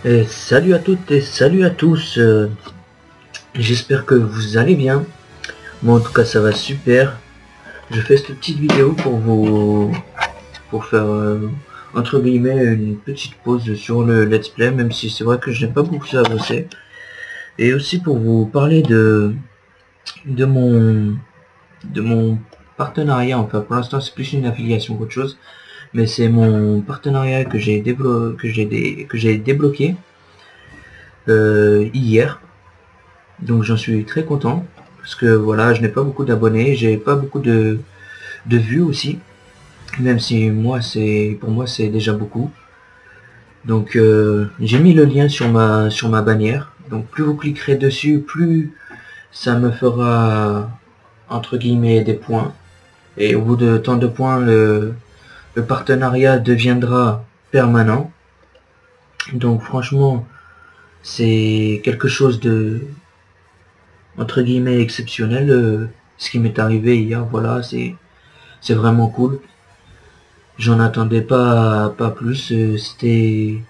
Et salut à toutes et salut à tous. J'espère que vous allez bien. Moi en tout cas ça va super. Je fais cette petite vidéo pour faire entre guillemets une petite pause sur le let's play, même si c'est vrai que je n'ai pas beaucoup avancé. Et aussi pour vous parler de mon de mon partenariat. Enfin pour l'instant c'est plus une affiliation qu'autre chose. Mais c'est mon partenariat que j'ai débloqué hier. Donc j'en suis très content parce que voilà, je n'ai pas beaucoup d'abonnés, j'ai pas beaucoup de vues aussi, même si pour moi c'est déjà beaucoup. Donc j'ai mis le lien sur ma bannière. Donc plus vous cliquerez dessus, plus ça me fera entre guillemets des points. Et au bout de tant de points, le partenariat deviendra permanent. Donc franchement, c'est quelque chose de entre guillemets exceptionnel, ce qui m'est arrivé hier. Voilà, c'est vraiment cool. J'en attendais pas plus. C'était,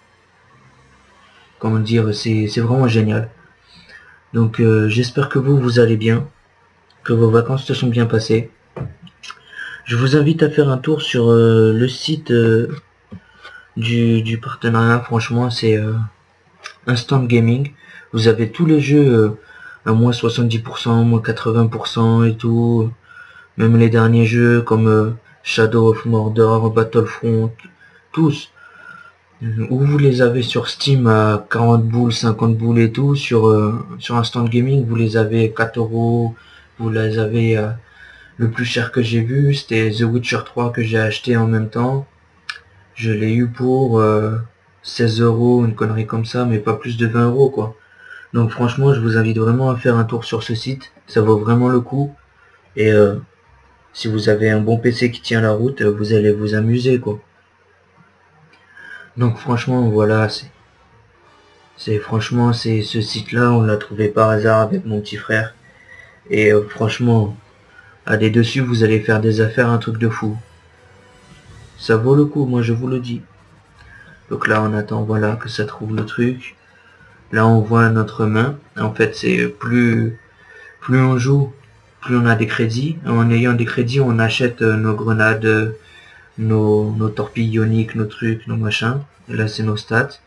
comment dire, c'est vraiment génial. Donc j'espère que vous allez bien, que vos vacances se sont bien passées. Je vous invite à faire un tour sur le site du partenariat. Franchement, c'est Instant Gaming. Vous avez tous les jeux à moins 70%, moins 80% et tout. Même les derniers jeux comme Shadow of Mordor, Battlefront, tous. Où vous les avez sur Steam à 40 boules, 50 boules et tout. Sur Instant Gaming, vous les avez 4 euros. Vous les avez le plus cher que j'ai vu, c'était The Witcher 3 que j'ai acheté en même temps. Je l'ai eu pour 16 euros, une connerie comme ça, mais pas plus de 20 euros quoi. Donc franchement, je vous invite vraiment à faire un tour sur ce site. Ça vaut vraiment le coup. Et si vous avez un bon PC qui tient la route, vous allez vous amuser quoi. Donc franchement voilà, c'est ce site là, on l'a trouvé par hasard avec mon petit frère. Et franchement, allez dessus, vous allez faire des affaires, un truc de fou. Ça vaut le coup, moi je vous le dis. Donc là on attend voilà que ça trouve le truc. Là on voit notre main. En fait c'est plus on joue, plus on a des crédits. En ayant des crédits on achète nos grenades, nos torpilles ioniques, nos trucs, nos machins. Et là c'est nos stats.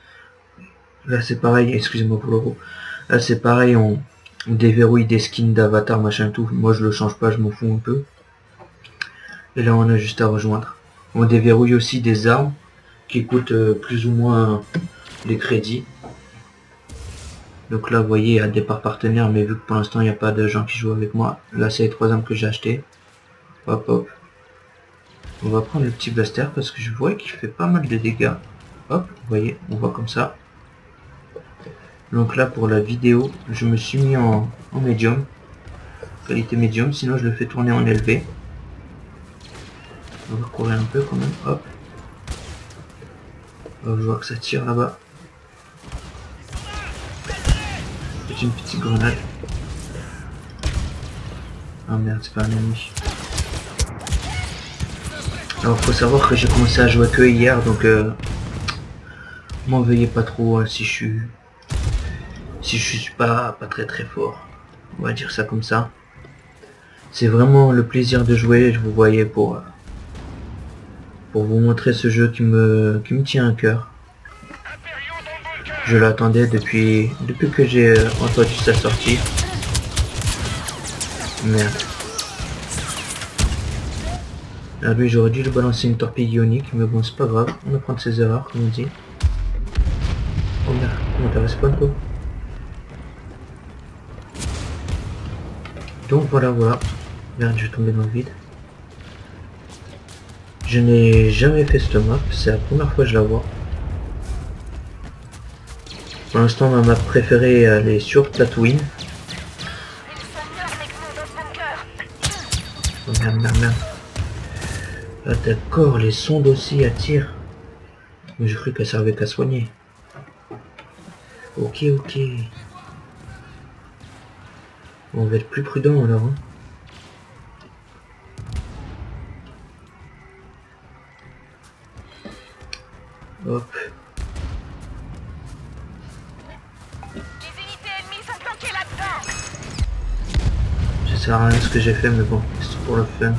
Là c'est pareil, excusez-moi pour l'euro. Là c'est pareil, on déverrouille des skins d'avatar, machin tout. Moi je le change pas, je m'en fous un peu. Et là on a juste à rejoindre. On déverrouille aussi des armes qui coûtent plus ou moins les crédits. Donc là vous voyez il y a départ partenaire, mais vu que pour l'instant il n'y a pas de gens qui jouent avec moi, là c'est les 3 armes que j'ai acheté. Hop hop. On va prendre le petit blaster parce que je vois qu'il fait pas mal de dégâts. Hop, vous voyez, on voit comme ça. Donc là pour la vidéo, je me suis mis en médium. Qualité médium, sinon je le fais tourner en élevé. On va courir un peu quand même, hop. Je vois que ça tire là-bas. C'est une petite grenade. Ah merde, c'est pas un ennemi. Alors faut savoir que j'ai commencé à jouer que hier, donc m'en veuillez pas trop hein, si je suis pas très fort. On va dire ça comme ça. C'est vraiment le plaisir de jouer, je vous voyais pour vous montrer ce jeu qui me tient à cœur. Je l'attendais depuis que j'ai entendu sa sortie. Merde. Ah lui j'aurais dû le balancer une torpille ionique, mais bon c'est pas grave, on apprend de ses erreurs comme on dit. Oh merde, comment t'as respawn quoi. Donc voilà. Merde, je vais tomber dans le vide. Je n'ai jamais fait cette map, c'est la première fois que je la vois. Pour l'instant ma map préférée elle est sur Tatooine. Oh merde. Ah d'accord, les sondes aussi attirent. Mais j'ai cru qu'elles servaient qu'à soigner. Ok. On va être plus prudent alors. Hein. Hop. sert à rien ce que j'ai fait, mais bon, c'est pour le fun.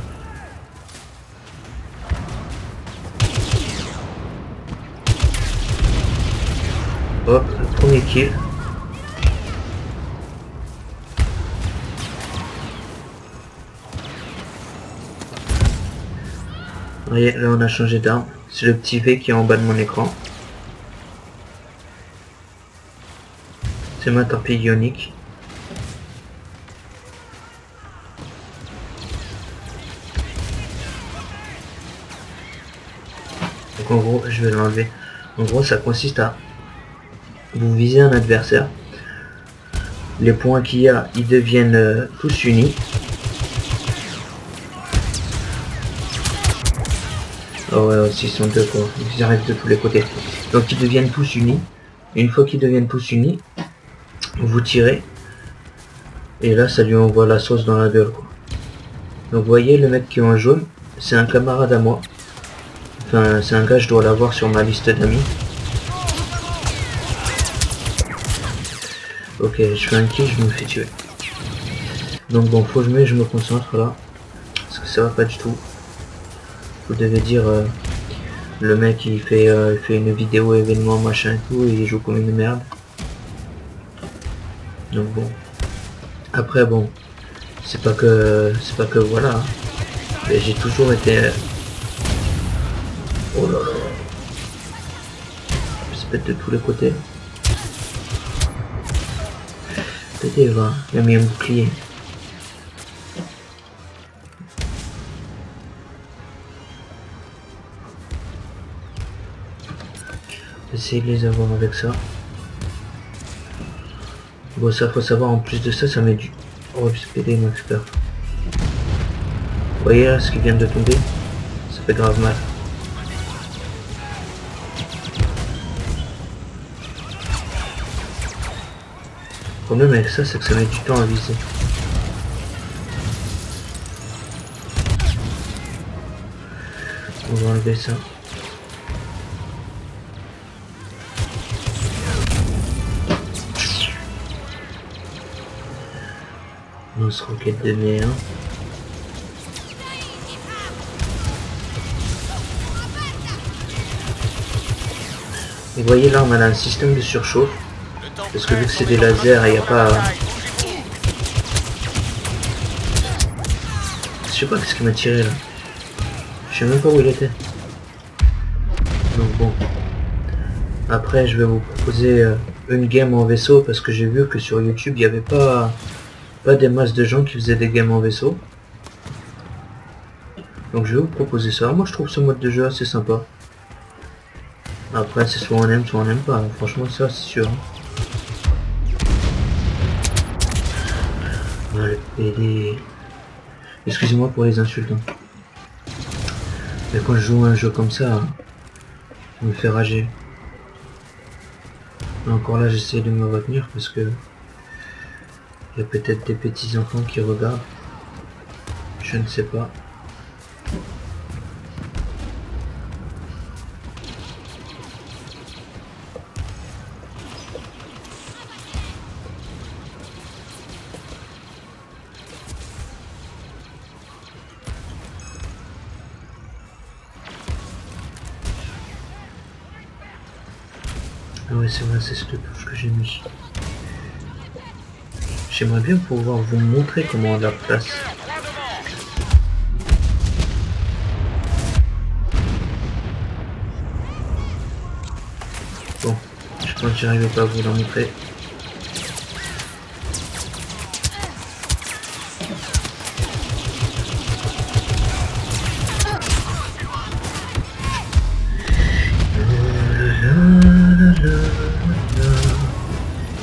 Hop, le premier kill. Vous voyez, là on a changé d'arme. C'est le petit V qui est en bas de mon écran. C'est ma torpille ionique. Donc en gros, je vais l'enlever. En gros, ça consiste à vous viser un adversaire. Les points qu'il y a, ils deviennent tous unis. Oh ouais, aussi ils sont deux quoi. Ils arrivent de tous les côtés. Donc ils deviennent tous unis. Et une fois qu'ils deviennent tous unis, vous tirez. Et là, ça lui envoie la sauce dans la gueule quoi. Donc vous voyez, le mec qui est en jaune, c'est un camarade à moi. Enfin, c'est un gars, je dois l'avoir sur ma liste d'amis. Ok, je fais un kill, je me fais tuer. Donc bon, faut que je me concentre là. Parce que ça va pas du tout. Vous devez dire, le mec il fait une vidéo événement machin et tout, et il joue comme une merde. Donc bon. Après bon, c'est pas que voilà. Hein. Mais j'ai toujours été... Oh là là. Je se pète de tous les côtés. Peut-être va, il a mis un bouclier. Essayer de les avoir avec ça. Bon, ça faut savoir, en plus de ça, ça met du... Oh, SPD, mon super. Vous voyez là ce qui vient de tomber? Ça fait grave mal. Le problème avec ça, c'est que ça met du temps à viser. On va enlever ça. On se roquette de merde. Vous voyez là, on a un système de surchauffe. Parce que vu que c'est des lasers, il n'y a pas... Je sais pas qu'est-ce qui m'a tiré là. Je sais même pas où il était. Donc bon. Après je vais vous proposer une game en vaisseau parce que j'ai vu que sur YouTube il n'y avait pas des masses de gens qui faisaient des games en vaisseau. Donc je vais vous proposer ça. Moi je trouve ce mode de jeu assez sympa. Après c'est soit on aime soit on n'aime pas. Franchement ça c'est sûr. Voilà, excusez-moi pour les insultes. Hein. Mais quand je joue à un jeu comme ça, ça me fait rager. Et encore là, j'essaie de me retenir parce que il y a peut-être des petits enfants qui regardent. Je ne sais pas. Ah ouais, c'est vrai, c'est cette touche que j'ai mis. J'aimerais bien pouvoir vous montrer comment on la place. Bon, je pense que j'arrive pas à vous la montrer.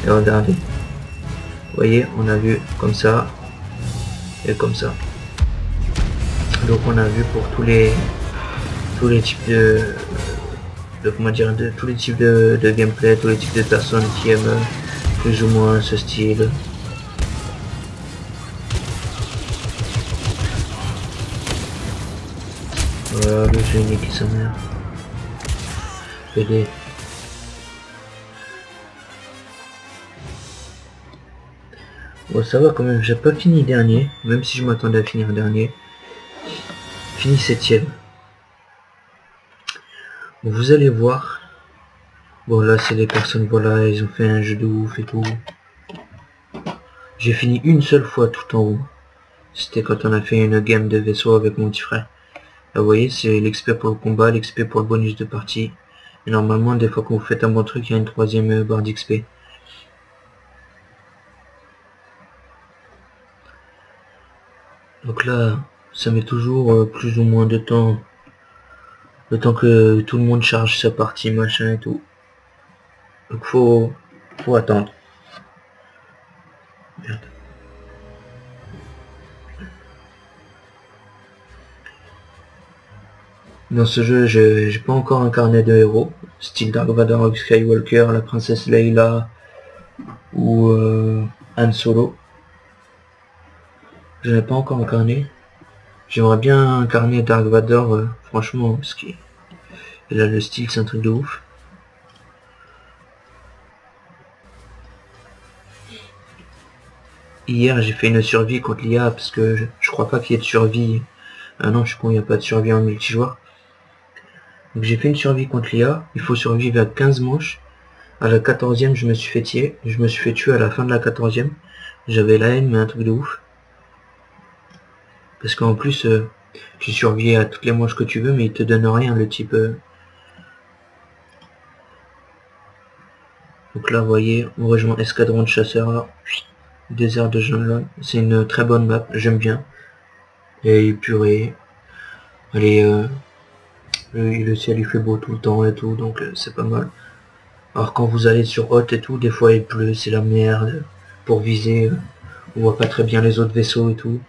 Et regardez, vous voyez, on a vu comme ça et comme ça. Donc on a vu pour tous les types de comment dire, de tous les types de gameplay, tous les types de personnes qui aiment plus ou moins ce style. Voilà, le génie qui sa mère. PD. Bon, ça va quand même, j'ai pas fini dernier, même si je m'attendais à finir dernier. Fini 7ème. Bon, vous allez voir. Bon, là, c'est des personnes, voilà, ils ont fait un jeu de ouf et tout. J'ai fini une seule fois tout en haut. C'était quand on a fait une game de vaisseau avec mon petit frère. Là, vous voyez, c'est l'XP pour le combat, l'XP pour le bonus de partie. Et normalement, des fois quand vous faites un bon truc, il y a une 3ème barre d'XP. Donc là, ça met toujours plus ou moins de temps. Le temps que tout le monde charge sa partie, machin et tout. Donc faut attendre. Merde. Dans ce jeu, j'ai pas encore incarné de héros, style Dark Vador, Skywalker, la princesse Leila ou Han Solo. Je n'ai pas encore incarné. J'aimerais bien incarner Dark Vador, franchement, parce qu'il a le style, c'est un truc de ouf. Hier, j'ai fait une survie contre l'IA, parce que je crois pas qu'il y ait de survie. Ah non, je suis con, il n'y a pas de survie en multijoueur. Donc j'ai fait une survie contre l'IA, il faut survivre à 15 manches. À la 14ème, je me suis fait tuer à la fin de la 14ème. J'avais la haine, mais un truc de ouf. Parce qu'en plus, tu survis à toutes les manches que tu veux, mais il te donne rien, le type. Donc là, vous voyez, on rejoint Escadron de chasseurs, désert de Jungle. C'est une très bonne map, j'aime bien. Et purée. Allez, le ciel il fait beau tout le temps et tout, donc c'est pas mal. Alors quand vous allez sur Hot et tout, des fois il pleut, c'est la merde. Pour viser, on voit pas très bien les autres vaisseaux et tout.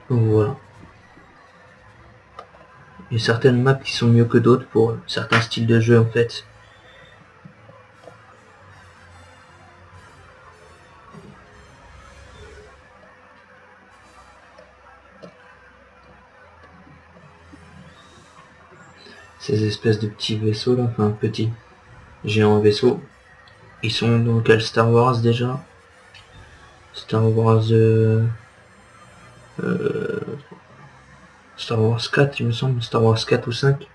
Donc voilà. Il y a certaines maps qui sont mieux que d'autres pour certains styles de jeu en fait. Ces espèces de petits vaisseaux là, enfin petits, géants vaisseaux, ils sont dans quel Star Wars déjà? Star Wars Star Wars 4 il me semble, Star Wars 4 ou 5.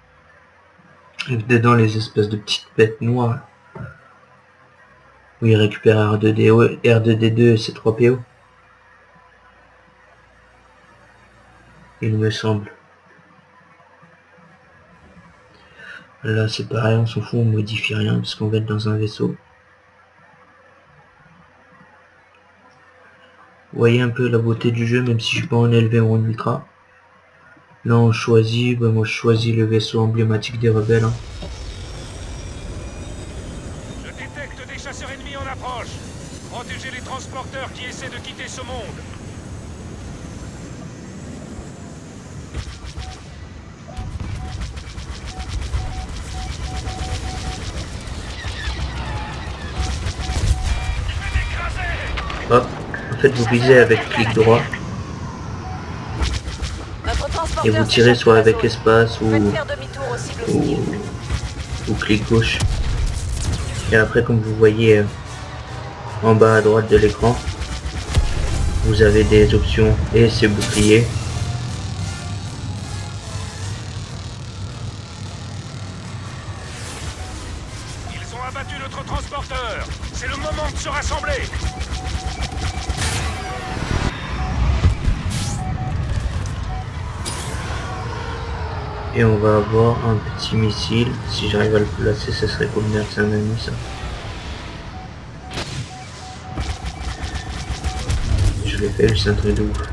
Et dedans les espèces de petites bêtes noires. Où ils récupèrent R2D2 et C3PO. Il me semble. Là c'est pareil, on s'en fout, on modifie rien parce qu'on va être dans un vaisseau. Vous voyez un peu la beauté du jeu, même si je suis pas en élevé ou en ultra. Là on choisit, moi je choisis le vaisseau emblématique des rebelles. Hein. Je détecte des chasseurs ennemis en approche. Protégez les transporteurs qui essaient de quitter ce monde. Hop, en fait vous visez avec clic droit. Et vous tirez soit avec espace ou clic gauche. Et après comme vous voyez en bas à droite de l'écran, vous avez des options et c'est bouclier. Ils ont abattu notre transporteur. C'est le moment de se rassembler. Et on va avoir un petit missile. Si j'arrive à le placer, ça serait cool. Merde, c'est un ami ça. Je l'ai fait, c'est un truc de ouf.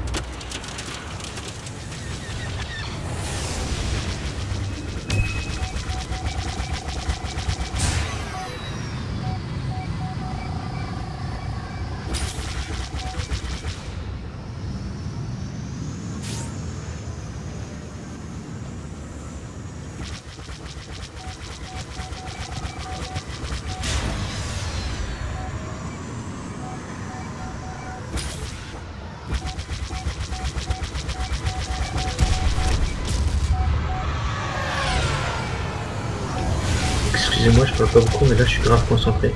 Excusez-moi, je parle pas beaucoup, mais là je suis grave concentré.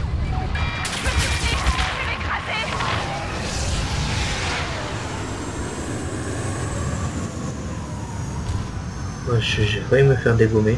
Ouais, j'ai failli me faire dégommer.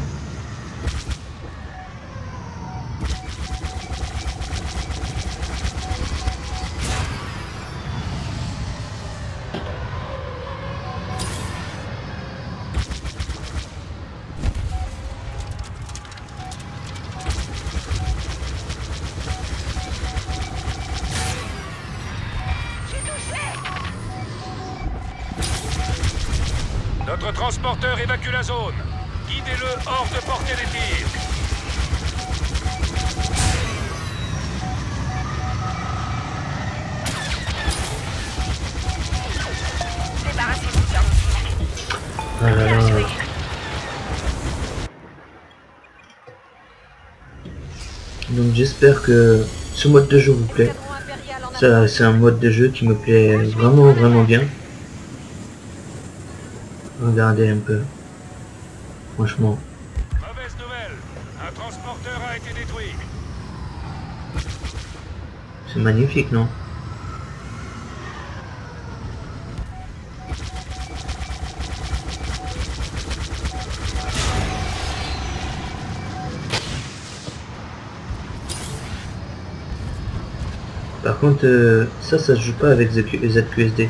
Notre transporteur évacue la zone. Guidez-le hors de portée des tirs. Ah là là. Donc j'espère que ce mode de jeu vous plaît. Ça, c'est un mode de jeu qui me plaît vraiment bien. Regardez un peu. Franchement. Mauvaise nouvelle. Un transporteur a été détruit. C'est magnifique, non? Par contre, ça se joue pas avec ZQSD.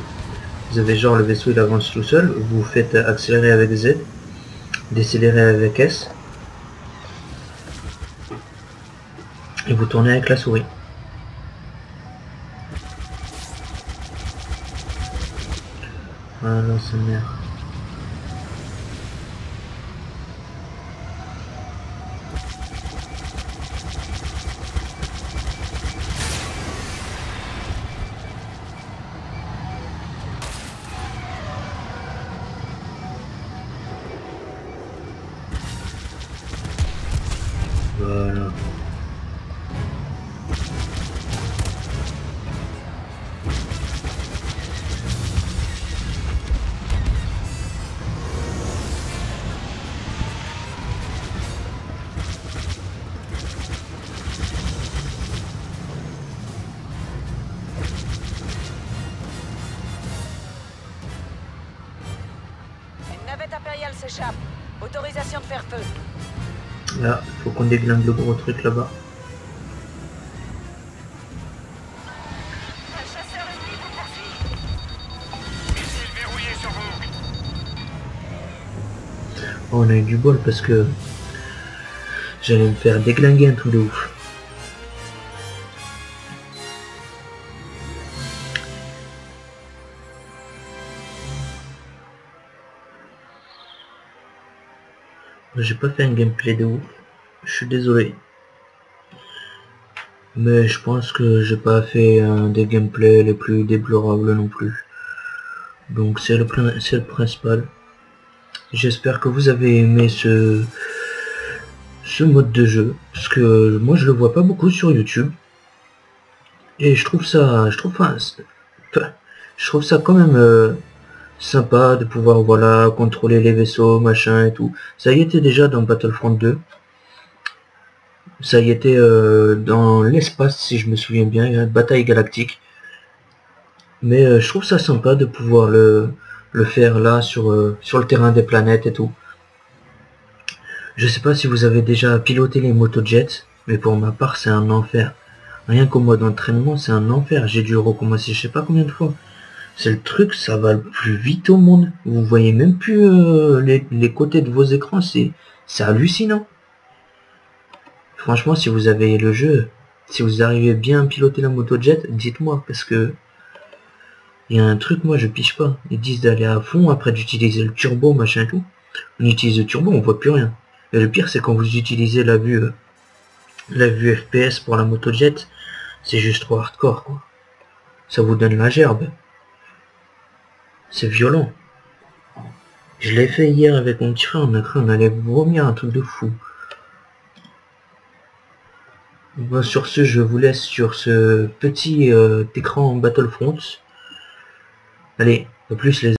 Vous avez genre le vaisseau il avance tout seul, vous faites accélérer avec Z, décélérer avec S, et vous tournez avec la souris. Ah non, c'est merde. Voilà. Une navette impériale s'échappe. Autorisation de faire feu. Là, il faut qu'on déglingue le gros truc là-bas. Un chasseur ennemi vous poursuit. Missile verrouillé sur vous. Oh, on a eu du bol parce que j'allais me faire déglinguer un truc de ouf. J'ai pas fait un gameplay de ouf, je suis désolé. Mais je pense que j'ai pas fait un des gameplays les plus déplorables non plus. Donc c'est le principal. J'espère que vous avez aimé ce mode de jeu. Parce que moi je le vois pas beaucoup sur YouTube. Et je trouve ça quand même sympa de pouvoir voilà contrôler les vaisseaux, machin et tout. Ça y était déjà dans Battlefront 2. Ça y était dans l'espace si je me souviens bien, il y a une bataille galactique. Mais je trouve ça sympa de pouvoir le faire là sur le terrain des planètes et tout. Je sais pas si vous avez déjà piloté les motojets, mais pour ma part c'est un enfer. Rien qu'au mode entraînement c'est un enfer. J'ai dû recommencer je sais pas combien de fois. C'est le truc, ça va le plus vite au monde. Vous voyez même plus les côtés de vos écrans, c'est hallucinant. Franchement, si vous avez le jeu, si vous arrivez bien à piloter la motojet, dites-moi, parce que il y a un truc, moi je piche pas. Ils disent d'aller à fond, après d'utiliser le turbo, machin et tout. On utilise le turbo, on voit plus rien. Et le pire, c'est quand vous utilisez la vue FPS pour la motojet, c'est juste trop hardcore, quoi. Ça vous donne la gerbe. C'est violent. Je l'ai fait hier avec mon petit frère, on a cru on allait vomir un truc de fou. Bon, sur ce, je vous laisse sur ce petit écran Battlefront. Allez, à plus les